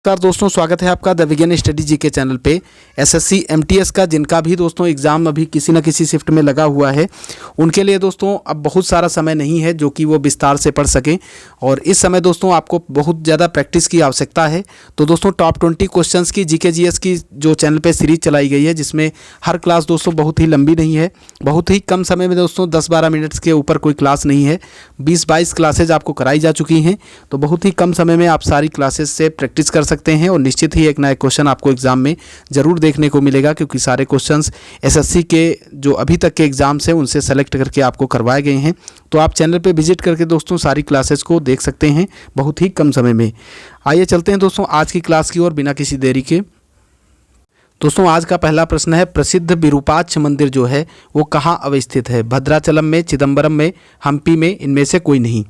नमस्कार दोस्तों, स्वागत है आपका द विज्ञान स्टडी जी के चैनल पे। एसएससी एमटीएस का जिनका भी दोस्तों एग्ज़ाम अभी किसी न किसी शिफ्ट में लगा हुआ है, उनके लिए दोस्तों अब बहुत सारा समय नहीं है जो कि वो विस्तार से पढ़ सकें। और इस समय दोस्तों आपको बहुत ज़्यादा प्रैक्टिस की आवश्यकता है। तो दोस्तों टॉप 20 क्वेश्चंस की जीके जीएस की जो चैनल पर सीरीज चलाई गई है, जिसमें हर क्लास दोस्तों बहुत ही लंबी नहीं है, बहुत ही कम समय में दोस्तों 10-12 मिनट्स के ऊपर कोई क्लास नहीं है। 20-22 क्लासेज आपको कराई जा चुकी हैं, तो बहुत ही कम समय में आप सारी क्लासेस से प्रैक्टिस कर सकते हैं। और निश्चित ही एक नया क्वेश्चन आपको एग्जाम में ज़रूर देखने को मिलेगा, क्योंकि सारे क्वेश्चंस एसएससी के जो अभी तक के एग्ज़ाम्स हैं उनसे सेलेक्ट करके आपको करवाए गए हैं। तो आप चैनल पे विजिट करके दोस्तों सारी क्लासेस को देख सकते हैं बहुत ही कम समय में। आइए चलते हैं दोस्तों आज की क्लास की ओर बिना किसी देरी के। दोस्तों आज का पहला प्रश्न है, प्रसिद्ध विरूपाक्ष मंदिर जो है वो कहाँ अवस्थित है? भद्राचलम में, चिदम्बरम में, हम्पी में, इनमें से कोई नहीं।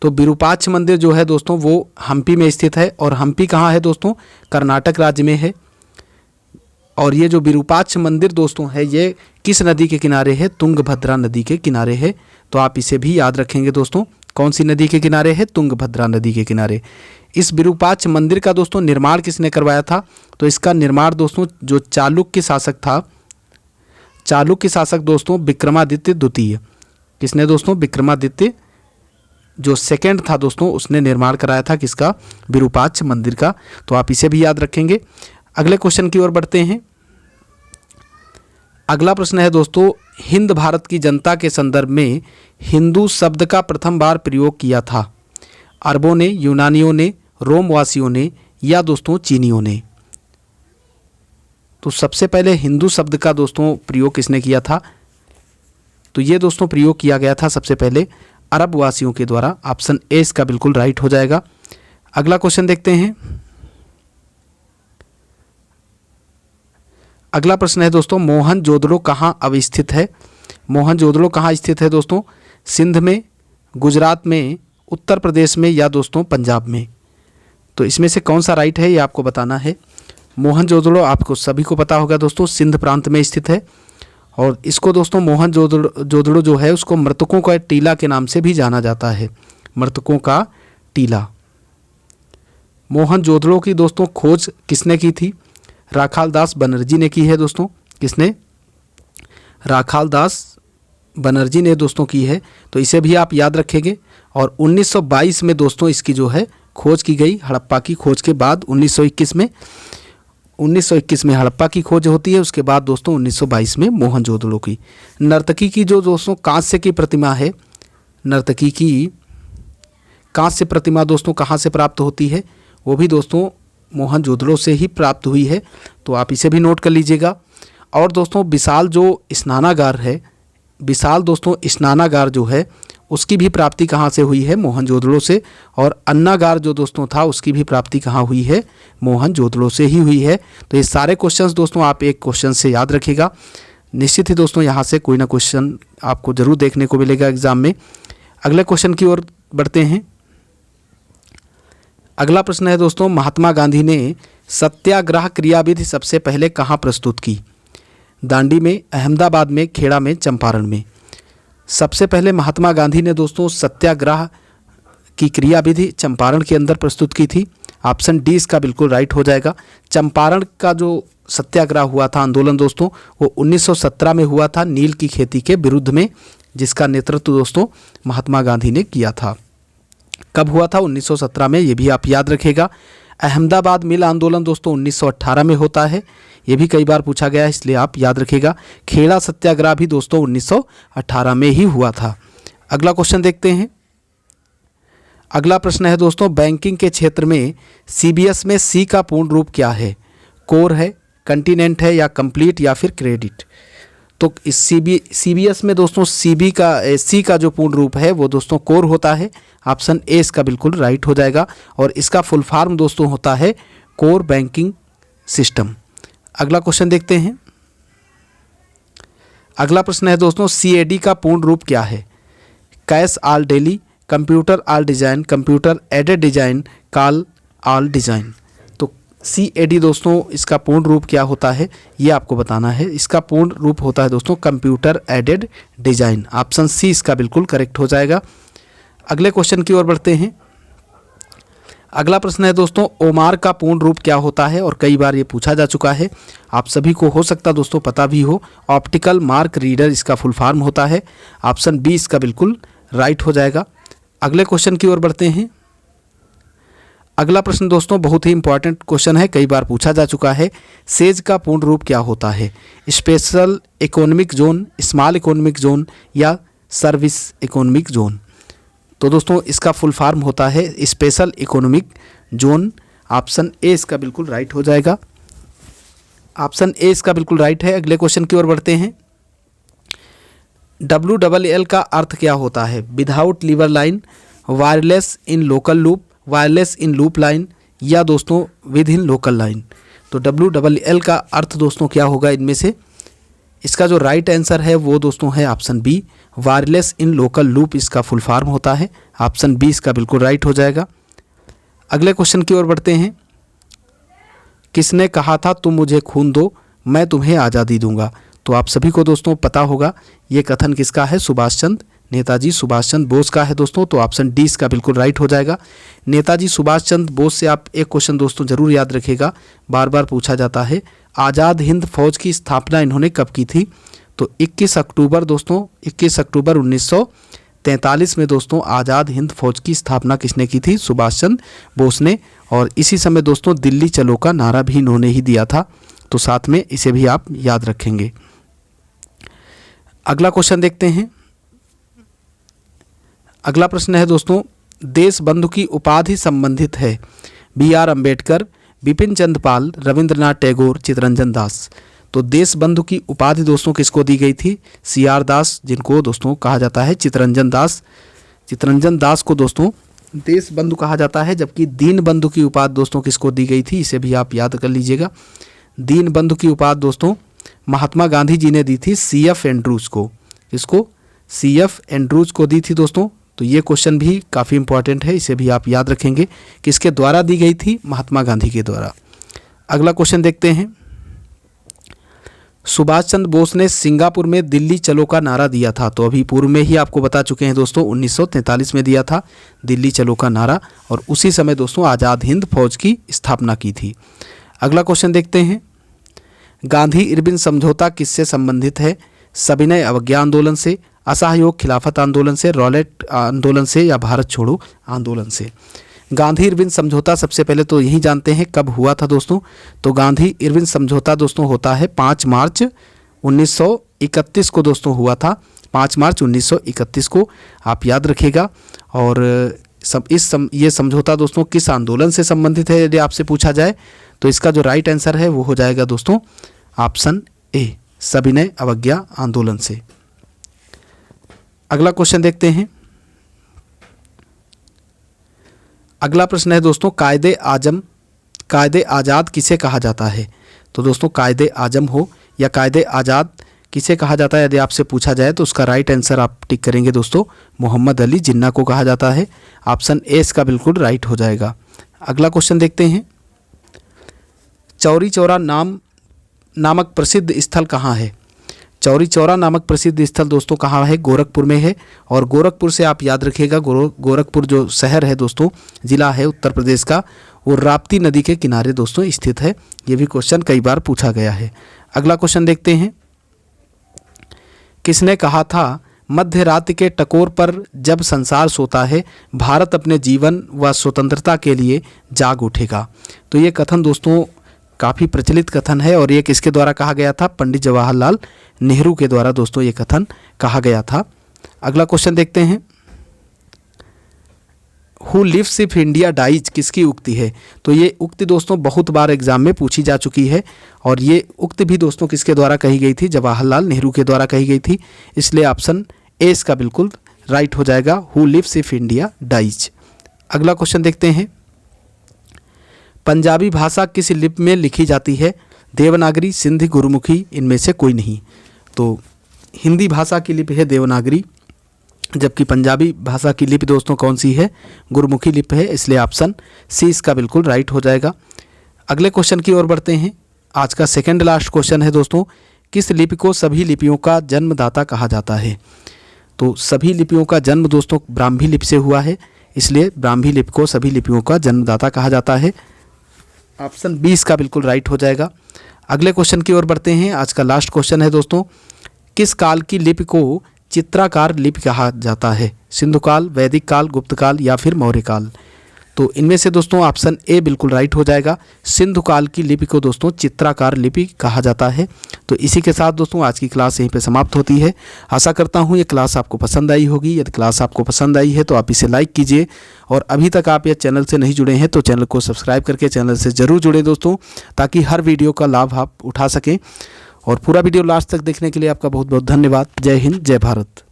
तो विरूपाक्ष मंदिर जो है दोस्तों वो हम्पी में स्थित है। और हम्पी कहाँ है दोस्तों? कर्नाटक राज्य में है। और ये जो विरूपाक्ष मंदिर दोस्तों है ये किस नदी के किनारे है? तुंगभद्रा नदी के किनारे है। तो आप इसे भी याद रखेंगे दोस्तों। कौन सी नदी के किनारे है? तुंगभद्रा नदी के किनारे। इस विरूपाक्ष मंदिर का दोस्तों निर्माण किसने करवाया था? तो इसका निर्माण दोस्तों जो चालुक्य शासक था, चालुक्य शासक दोस्तों विक्रमादित्य द्वितीय। किसने दोस्तों? विक्रमादित्य जो सेकंड था दोस्तों, उसने निर्माण कराया था किसका? विरूपाक्ष मंदिर का। तो आप इसे भी याद रखेंगे। अगले क्वेश्चन की ओर बढ़ते हैं। अगला प्रश्न है दोस्तों, हिंद भारत की जनता के संदर्भ में हिंदू शब्द का प्रथम बार प्रयोग किया था? अरबों ने, यूनानियों ने, रोमवासियों ने, या दोस्तों चीनियों ने? तो सबसे पहले हिंदू शब्द का दोस्तों प्रयोग किसने किया था? तो ये दोस्तों प्रयोग किया गया था सबसे पहले अरब वासियों के द्वारा। ऑप्शन ए इसका बिल्कुल राइट हो जाएगा। अगला क्वेश्चन देखते हैं। अगला प्रश्न है दोस्तों, मोहनजोदड़ो कहाँ अवस्थित है? मोहनजोदड़ो कहाँ स्थित है दोस्तों? सिंध में, गुजरात में, उत्तर प्रदेश में, या दोस्तों पंजाब में? तो इसमें से कौन सा राइट है ये आपको बताना है। मोहनजोदड़ो आपको सभी को पता होगा दोस्तों सिंध प्रांत में स्थित है। और इसको दोस्तों मोहनजोदड़ो जो है उसको मृतकों का टीला के नाम से भी जाना जाता है। मृतकों का टीला। मोहनजोदड़ो की दोस्तों खोज किसने की थी? राखालदास बनर्जी ने की है दोस्तों। किसने? राखालदास बनर्जी ने दोस्तों की है। तो इसे भी आप याद रखेंगे। और 1922 में दोस्तों इसकी जो है खोज की गई। हड़प्पा की खोज के बाद 1921 में हड़प्पा की खोज होती है। उसके बाद दोस्तों 1922 में मोहनजोदड़ो की। नर्तकी की जो दोस्तों कांस्य की प्रतिमा है, नर्तकी की कांस्य प्रतिमा दोस्तों कहाँ से प्राप्त होती है? वो भी दोस्तों मोहनजोदड़ो से ही प्राप्त हुई है। तो आप इसे भी नोट कर लीजिएगा। और दोस्तों विशाल जो स्नानागार है, विशाल दोस्तों स्नानागार जो है उसकी भी प्राप्ति कहाँ से हुई है? मोहनजोदड़ो से। और अन्नागार जो दोस्तों था उसकी भी प्राप्ति कहाँ हुई है? मोहनजोदड़ो से ही हुई है। तो ये सारे क्वेश्चंस दोस्तों आप एक क्वेश्चन से याद रखिएगा। निश्चित ही दोस्तों यहाँ से कोई ना क्वेश्चन आपको जरूर देखने को मिलेगा एग्जाम में। अगले क्वेश्चन की ओर बढ़ते हैं। अगला प्रश्न है दोस्तों, महात्मा गांधी ने सत्याग्रह क्रियाविधि सबसे पहले कहाँ प्रस्तुत की? दांडी में, अहमदाबाद में, खेड़ा में, चंपारण में? सबसे पहले महात्मा गांधी ने दोस्तों सत्याग्रह की क्रियाविधि चंपारण के अंदर प्रस्तुत की थी। ऑप्शन डी इसका बिल्कुल राइट हो जाएगा। चंपारण का जो सत्याग्रह हुआ था आंदोलन दोस्तों वो 1917 में हुआ था, नील की खेती के विरुद्ध में, जिसका नेतृत्व दोस्तों महात्मा गांधी ने किया था। कब हुआ था? 1917 में। ये भी आप याद रखेगा। अहमदाबाद मिल आंदोलन दोस्तों 1918 में होता है। ये भी कई बार पूछा गया है, इसलिए आप याद रखिएगा। खेड़ा सत्याग्रह भी दोस्तों 1918 में ही हुआ था। अगला क्वेश्चन देखते हैं। अगला प्रश्न है दोस्तों, बैंकिंग के क्षेत्र में सीबीएस में सी का पूर्ण रूप क्या है? कोर है, कंटिनेंट है, या कंप्लीट, या फिर क्रेडिट? तो इस सीबीएस में दोस्तों सी का जो पूर्ण रूप है वो दोस्तों कोर होता है। ऑप्शन ए इसका बिल्कुल राइट हो जाएगा। और इसका फुल फॉर्म दोस्तों होता है कोर बैंकिंग सिस्टम। अगला क्वेश्चन देखते हैं। अगला प्रश्न है दोस्तों, सीएडी का पूर्ण रूप क्या है? Cash all daily, computer all design, computer aided design, call all design? तो सीएडी दोस्तों इसका पूर्ण रूप क्या होता है ये आपको बताना है। इसका पूर्ण रूप होता है दोस्तों computer aided design. Option C इसका बिल्कुल करेक्ट हो जाएगा। अगले क्वेश्चन की ओर बढ़ते हैं। अगला प्रश्न है दोस्तों, ओमार का पूर्ण रूप क्या होता है, और कई बार ये पूछा जा चुका है, आप सभी को हो सकता दोस्तों पता भी हो। ऑप्टिकल मार्क रीडर इसका फुल फॉर्म होता है। ऑप्शन बी इसका बिल्कुल राइट हो जाएगा। अगले क्वेश्चन की ओर बढ़ते हैं। अगला प्रश्न दोस्तों बहुत ही इंपॉर्टेंट क्वेश्चन है, कई बार पूछा जा चुका है। सेज का पूर्ण रूप क्या होता है? Special economic zone, small economic zone या सर्विस इकोनॉमिक जोन? तो दोस्तों इसका फुल फॉर्म होता है special economic zone. Option A इसका बिल्कुल राइट हो जाएगा। ऑप्शन ए इसका बिल्कुल राइट है। अगले क्वेश्चन की ओर बढ़ते हैं। WLL का अर्थ क्या होता है? Without lever line, wireless in local loop, wireless in loop line या दोस्तों विद इन लोकल लाइन? तो WLL का अर्थ दोस्तों क्या होगा इनमें से? इसका जो राइट आंसर है वो दोस्तों है option B, wireless in local loop इसका फुल फॉर्म होता है। ऑप्शन बी इसका बिल्कुल राइट हो जाएगा। अगले क्वेश्चन की ओर बढ़ते हैं। किसने कहा था तुम मुझे खून दो मैं तुम्हें आज़ादी दूंगा? तो आप सभी को दोस्तों पता होगा ये कथन किसका है? सुभाष चंद्र, नेताजी सुभाष चंद्र बोस का है दोस्तों। तो ऑप्शन डी इसका बिल्कुल राइट हो जाएगा। नेताजी सुभाष चंद्र बोस से आप एक क्वेश्चन दोस्तों जरूर याद रखिएगा, बार बार पूछा जाता है। आज़ाद हिंद फौज की स्थापना इन्होंने कब की थी? तो 21 अक्टूबर दोस्तों, 21 अक्टूबर 1943 में दोस्तों आज़ाद हिंद फौज की स्थापना किसने की थी? सुभाष चंद्र बोस ने। और इसी समय दोस्तों दिल्ली चलो का नारा भी इन्होंने ही दिया था। तो साथ में इसे भी आप याद रखेंगे। अगला क्वेश्चन देखते हैं। अगला प्रश्न है दोस्तों, देश बंधु की उपाधि संबंधित है BR अम्बेडकर, बिपिन चंद्र पाल, रविंद्रनाथ टैगोर, चित्तरंजन दास? तो देश बंधु की उपाधि दोस्तों किसको दी गई थी? CR दास, जिनको दोस्तों कहा जाता है चित्तरंजन दास। चित्तरंजन दास को दोस्तों देश बंधु कहा जाता है। जबकि दीन बंधु की उपाधि दोस्तों किसको दी गई थी? इसे भी आप याद कर लीजिएगा। दीन बंधु की उपाधि दोस्तों महात्मा गांधी जी ने दी थी CF एंड्रूज को। इसको CF एंड्रूज को दी थी दोस्तों। तो ये क्वेश्चन भी काफ़ी इंपॉर्टेंट है, इसे भी आप याद रखेंगे। किसके द्वारा दी गई थी? महात्मा गांधी के द्वारा। अगला क्वेश्चन देखते हैं। सुभाष चंद्र बोस ने सिंगापुर में दिल्ली चलो का नारा दिया था। तो अभी पूर्व में ही आपको बता चुके हैं दोस्तों 1943 में दिया था दिल्ली चलो का नारा, और उसी समय दोस्तों आज़ाद हिंद फौज की स्थापना की थी। अगला क्वेश्चन देखते हैं। गांधी इरविन समझौता किससे संबंधित है? सविनय अवज्ञा आंदोलन से, असहयोग खिलाफत आंदोलन से, रॉलेट आंदोलन से या भारत छोड़ो आंदोलन से? गांधी इरविन समझौता सबसे पहले तो यही जानते हैं कब हुआ था दोस्तों। तो गांधी इरविन समझौता दोस्तों होता है 5 मार्च 1931 को दोस्तों हुआ था। 5 मार्च 1931 को आप याद रखिएगा। और ये समझौता दोस्तों किस आंदोलन से संबंधित है यदि आपसे पूछा जाए तो इसका जो राइट आंसर है वो हो जाएगा दोस्तों ऑप्शन ए, सविनय अवज्ञा आंदोलन से। अगला क्वेश्चन देखते हैं। अगला प्रश्न है दोस्तों, कायदे आज़ाद किसे कहा जाता है? तो दोस्तों कायदे आजम हो या कायदे आज़ाद किसे कहा जाता है यदि आपसे पूछा जाए तो उसका राइट आंसर आप टिक करेंगे दोस्तों, मोहम्मद अली जिन्ना को कहा जाता है। ऑप्शन ए इसका बिल्कुल राइट हो जाएगा। अगला क्वेश्चन देखते हैं। चौरी चौरा नामक प्रसिद्ध स्थल कहाँ है? चौरी चौरा नामक प्रसिद्ध स्थल दोस्तों कहाँ है? गोरखपुर में है। और गोरखपुर से आप याद रखिएगा, गोरखपुर जो शहर है दोस्तों, ज़िला है उत्तर प्रदेश का, वो राप्ती नदी के किनारे दोस्तों स्थित है। ये भी क्वेश्चन कई बार पूछा गया है। अगला क्वेश्चन देखते हैं। किसने कहा था मध्य रात्रि के टकोर पर जब संसार सोता है भारत अपने जीवन व स्वतंत्रता के लिए जाग उठेगा? तो ये कथन दोस्तों काफ़ी प्रचलित कथन है और ये किसके द्वारा कहा गया था? पंडित जवाहरलाल नेहरू के द्वारा दोस्तों ये कथन कहा गया था। अगला क्वेश्चन देखते हैं। Who lives if India dies किसकी उक्ति है? तो ये उक्ति दोस्तों बहुत बार एग्जाम में पूछी जा चुकी है और ये उक्ति भी दोस्तों किसके द्वारा कही गई थी? जवाहरलाल नेहरू के द्वारा कही गई थी। इसलिए ऑप्शन ए इसका बिल्कुल राइट हो जाएगा, who lives if India dies. अगला क्वेश्चन देखते हैं। पंजाबी भाषा किस लिपि में लिखी जाती है? देवनागरी, सिंधी, गुरुमुखी, इनमें से कोई नहीं। तो हिंदी भाषा की लिपि है देवनागरी, जबकि पंजाबी भाषा की लिपि दोस्तों कौन सी है? गुरुमुखी लिपि है। इसलिए ऑप्शन सी इसका बिल्कुल राइट हो जाएगा। अगले क्वेश्चन की ओर बढ़ते हैं। आज का सेकंड लास्ट क्वेश्चन है दोस्तों, किस लिपि को सभी लिपियों का जन्मदाता कहा जाता है? तो सभी लिपियों का जन्म दोस्तों ब्राह्मी लिपि से हुआ है। इसलिए ब्राह्मी लिपि को सभी लिपियों का जन्मदाता कहा जाता है। ऑप्शन 20 का बिल्कुल राइट हो जाएगा। अगले क्वेश्चन की ओर बढ़ते हैं। आज का लास्ट क्वेश्चन है दोस्तों, किस काल की लिपि को चित्राकार लिपि कहा जाता है? सिंधु काल, वैदिक काल, गुप्त काल या फिर मौर्य काल? तो इनमें से दोस्तों ऑप्शन ए बिल्कुल राइट हो जाएगा। सिंधु काल की लिपि को दोस्तों चित्राकार लिपि कहा जाता है। तो इसी के साथ दोस्तों आज की क्लास यहीं पे समाप्त होती है। आशा करता हूँ ये क्लास आपको पसंद आई होगी। यदि क्लास आपको पसंद आई है तो आप इसे लाइक कीजिए, और अभी तक आप ये चैनल से नहीं जुड़े हैं तो चैनल को सब्सक्राइब करके चैनल से ज़रूर जुड़े दोस्तों, ताकि हर वीडियो का लाभ आप उठा सकें। और पूरा वीडियो लास्ट तक देखने के लिए आपका बहुत बहुत धन्यवाद। जय हिंद, जय भारत।